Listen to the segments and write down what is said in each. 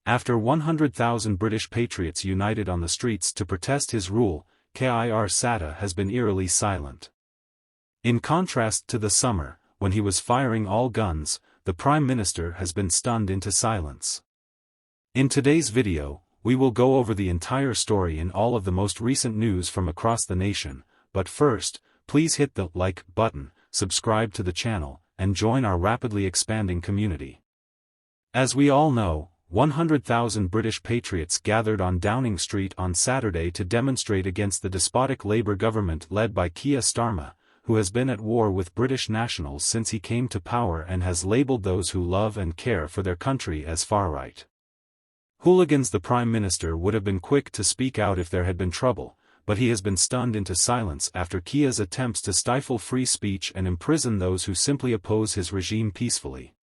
After 100,000 British patriots united on the streets to protest his rule, Keir Starmer has been eerily silent. In contrast to the summer, when he was firing all guns, the Prime Minister has been stunned into silence. In today's video, we will go over the entire story and all of the most recent news from across the nation, but first, please hit the like button, subscribe to the channel, and join our rapidly expanding community. As we all know, 100,000 British patriots gathered on Downing Street on Saturday to demonstrate against the despotic Labour government led by Keir Starmer, who has been at war with British nationals since he came to power and has labelled those who love and care for their country as far-right. Hooligans. The Prime Minister would have been quick to speak out if there had been trouble, but he has been stunned into silence after Keir's attempts to stifle free speech and imprison those who simply oppose his regime peacefully.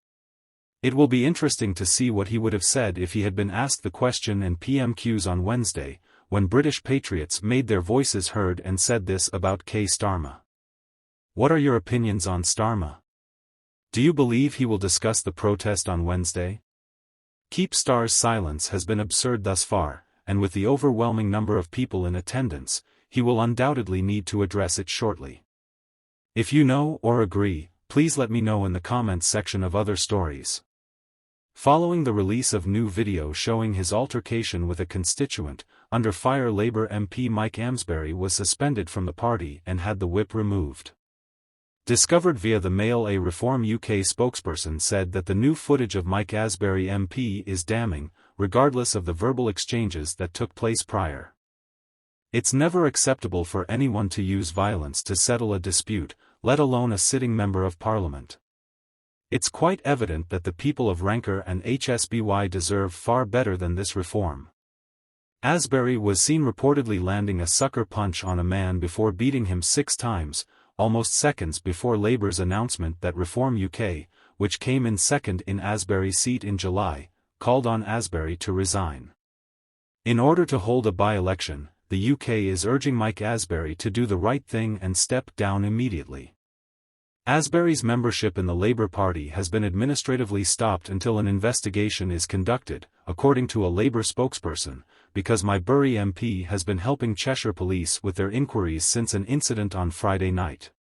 It will be interesting to see what he would have said if he had been asked the question in PMQs on Wednesday, when British patriots made their voices heard and said this about Keir Starmer. What are your opinions on Starmer? Do you believe he will discuss the protest on Wednesday? Keir Starmer's silence has been absurd thus far, and with the overwhelming number of people in attendance, he will undoubtedly need to address it shortly. If you know or agree, please let me know in the comments section of other stories. Following the release of new video showing his altercation with a constituent, under fire Labour MP Mike Amesbury was suspended from the party and had the whip removed. Discovered via the Mail, a Reform UK spokesperson said that the new footage of Mike Amesbury MP is damning, regardless of the verbal exchanges that took place prior. It's never acceptable for anyone to use violence to settle a dispute, let alone a sitting member of Parliament. It's quite evident that the people of Ranker and HSBY deserve far better than this reform. Amesbury was seen reportedly landing a sucker punch on a man before beating him 6 times, almost seconds before Labour's announcement that Reform UK, which came in second in Amesbury's seat in July, called on Amesbury to resign. In order to hold a by-election, the UK is urging Mike Amesbury to do the right thing and step down immediately. Amesbury's membership in the Labour Party has been administratively stopped until an investigation is conducted, according to a Labour spokesperson, because my Bury MP has been helping Cheshire Police with their inquiries since an incident on Friday night.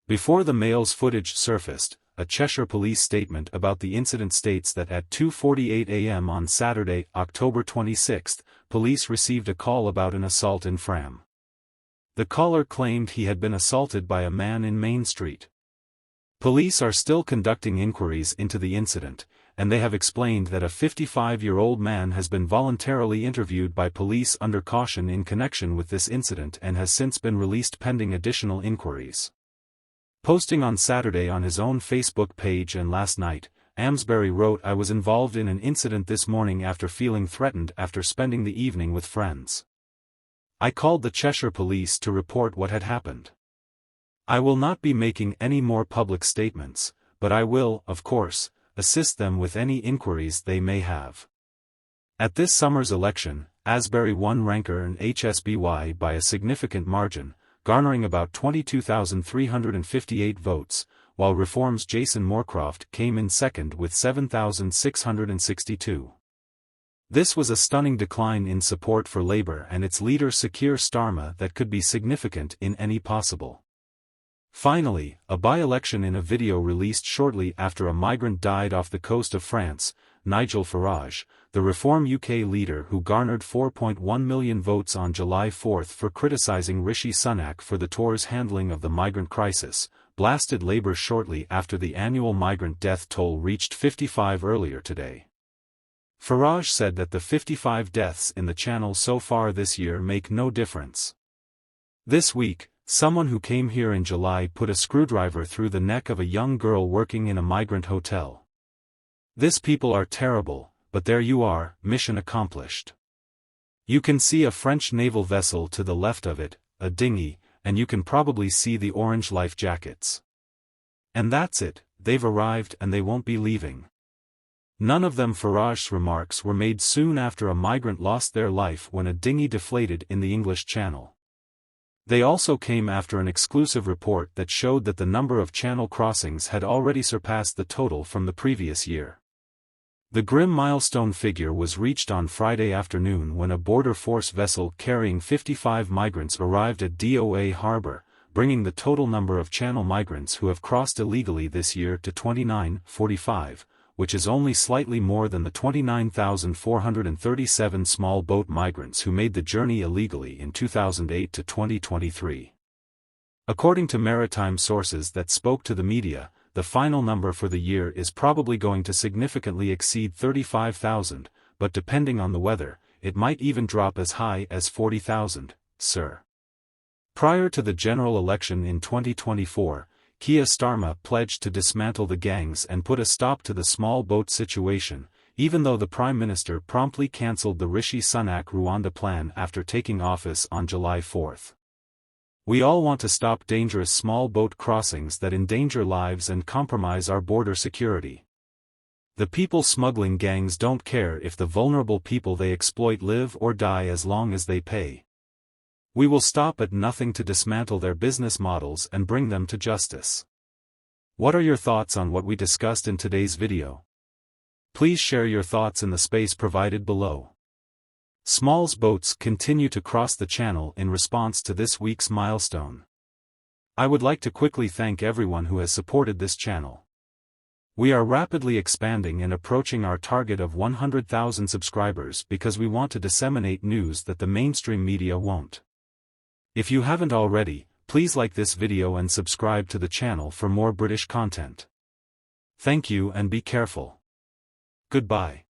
Before the Mail's footage surfaced, a Cheshire Police statement about the incident states that at 2:48 a.m. on Saturday, October 26, police received a call about an assault in Fram. The caller claimed he had been assaulted by a man in Main Street. Police are still conducting inquiries into the incident, and they have explained that a 55-year-old man has been voluntarily interviewed by police under caution in connection with this incident and has since been released pending additional inquiries. Posting on Saturday on his own Facebook page and last night, Amesbury wrote, "I was involved in an incident this morning after feeling threatened after spending the evening with friends. I called the Cheshire Police to report what had happened. I will not be making any more public statements, but I will, of course, assist them with any inquiries they may have." At this summer's election, Amesbury won Ranker and HSBY by a significant margin, garnering about 22,358 votes, while Reform's Jason Moorcroft came in second with 7,662. This was a stunning decline in support for Labour and its leader Sir Keir Starmer that could be significant in any possible. Finally, a by-election. In a video released shortly after a migrant died off the coast of France, Nigel Farage, the Reform UK leader who garnered 4.1 million votes on July 4 for criticising Rishi Sunak for the Tories' handling of the migrant crisis, blasted Labour shortly after the annual migrant death toll reached 55 earlier today. Farage said that the 55 deaths in the Channel so far this year make no difference. This week, someone who came here in July put a screwdriver through the neck of a young girl working in a migrant hotel. These people are terrible, but there you are, mission accomplished. You can see a French naval vessel to the left of it, a dinghy, and you can probably see the orange life jackets. And that's it, they've arrived and they won't be leaving. None of them. Farage's remarks were made soon after a migrant lost their life when a dinghy deflated in the English Channel. They also came after an exclusive report that showed that the number of channel crossings had already surpassed the total from the previous year. The grim milestone figure was reached on Friday afternoon when a border force vessel carrying 55 migrants arrived at DOA harbor, bringing the total number of Channel migrants who have crossed illegally this year to 2945, which is only slightly more than the 29,437 small boat migrants who made the journey illegally in 2008 to 2023. According to maritime sources that spoke to the media, the final number for the year is probably going to significantly exceed 35,000, but depending on the weather, it might even drop as high as 40,000, sir. Prior to the general election in 2024, Keir Starmer pledged to dismantle the gangs and put a stop to the small boat situation, even though the Prime Minister promptly cancelled the Rishi Sunak Rwanda plan after taking office on July 4. We all want to stop dangerous small boat crossings that endanger lives and compromise our border security. The people smuggling gangs don't care if the vulnerable people they exploit live or die as long as they pay. We will stop at nothing to dismantle their business models and bring them to justice. What are your thoughts on what we discussed in today's video? Please share your thoughts in the space provided below. Small boats continue to cross the channel in response to this week's milestone. I would like to quickly thank everyone who has supported this channel. We are rapidly expanding and approaching our target of 100,000 subscribers because we want to disseminate news that the mainstream media won't. If you haven't already, please like this video and subscribe to the channel for more British content. Thank you and be careful. Goodbye.